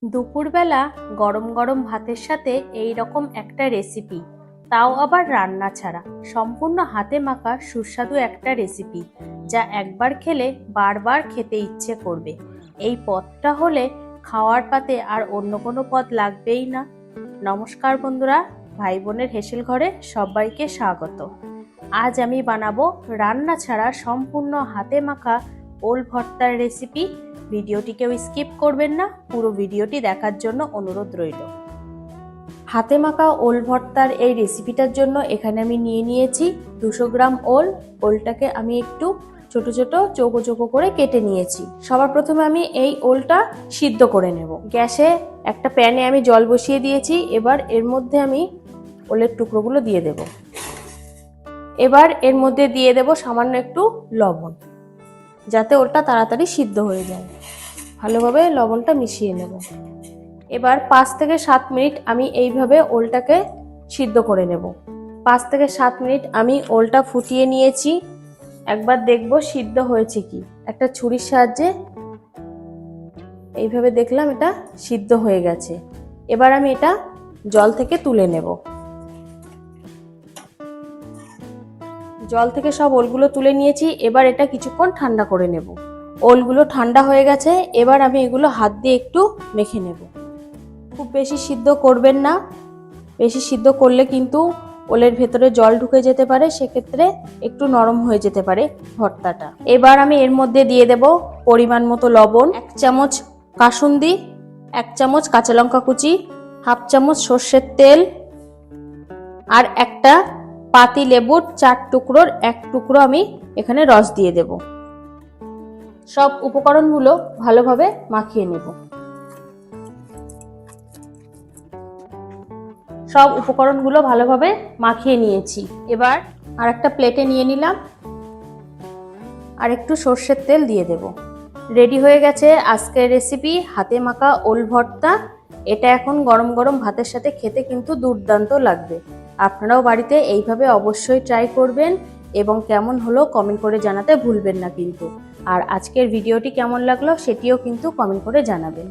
দুপুরবেলা গরম গরম ভাতের সাথে এই রকম একটা রেসিপি, তাও আবার রান্না ছাড়া, সম্পূর্ণ হাতে মাখা সুস্বাদু একটা রেসিপি যা একবার খেলে বারবার খেতে ইচ্ছে করবে। এই পদটা হলে খাওয়ার পাতে আর অন্য কোনো পদ লাগবেই না। নমস্কার বন্ধুরা, ভাই বোনের হেসেল ঘরে সবাইকে স্বাগত। আজ আমি বানাবো রান্না ছাড়া সম্পূর্ণ হাতে মাখা ওল ভর্তার রেসিপি। ভিডিওটিকেও স্কিপ করবেন না, পুরো ভিডিওটি দেখার জন্য অনুরোধ রইল। হাতে মাখা ওল ভর্তার এই রেসিপিটার জন্য এখানে আমি নিয়েছি 200 গ্রাম ওল। ওলটাকে আমি একটু ছোট ছোট চৌকো চৌকো করে কেটে নিয়েছি। সবার প্রথমে আমি এই ওলটা সিদ্ধ করে নেব। গ্যাসে একটা প্যানে আমি জল বসিয়ে দিয়েছি। এবার এর মধ্যে আমি ওলের টুকরোগুলো দিয়ে দেব। এবার এর মধ্যে দিয়ে দেব সামান্য একটু লবণ, যাতে ওলটা তাড়াতাড়ি সিদ্ধ হয়ে যায়। ভালোভাবে লবণটা মিশিয়ে নেব। এবার 5 থেকে 7 মিনিট আমি এইভাবে ওলটাকে সিদ্ধ করে নেব। 5 থেকে 7 মিনিট আমি ওলটা ফুটিয়ে নিয়েছি। একবার দেখব সিদ্ধ হয়েছে কি। একটা ছুরির সাহায্যে এইভাবে দেখলাম এটা সিদ্ধ হয়ে গেছে। এবার আমি এটা জল থেকে তুলে নেব। জল থেকে সব ওলগুলো তুলে নিয়েছি। এবার এটা কিছুক্ষণ ঠান্ডা করে নেব। ওলগুলো ঠান্ডা হয়ে গেছে। এবার আমি এগুলো হাত দিয়ে একটু মেখে নেব। খুব বেশি সিদ্ধ করবেন না, বেশি সিদ্ধ করলে কিন্তু ওলের ভেতরে জল ঢুকে যেতে পারে, সেক্ষেত্রে একটু নরম হয়ে যেতে পারে ভর্তাটা। এবার আমি এর মধ্যে দিয়ে দেব পরিমাণ মতো লবণ, 1 চামচ কাসুন্দি, 1 চামচ কাঁচা লঙ্কা কুচি, হাফ চামচ সর্ষের তেল, আর একটা পাতি লেবুর 4 টুকরোর 1 টুকরো আমি এখানে রস দিয়ে দেব। সব উপকরণগুলো ভালোভাবে মাখিয়ে নেব। সব উপকরণগুলো ভালোভাবে মাখিয়ে নিয়েছি। এবার আর একটা প্লেটে নিয়ে নিলাম, আর একটু সর্ষের তেল দিয়ে দেব। রেডি হয়ে গেছে আজকের রেসিপি হাতে মাখা ওল ভর্তা। এটা এখন গরম গরম ভাতের সাথে খেতে কিন্তু দুর্দান্ত লাগবে। আপনারাও বাড়িতে এইভাবে অবশ্যই ট্রাই করবেন এবং কেমন হলো কমেন্ট করে জানাতে ভুলবেন না কিন্তু। আর আজকের ভিডিওটি কেমন লাগলো সেটিও কিন্তু কমেন্ট করে জানাবেন।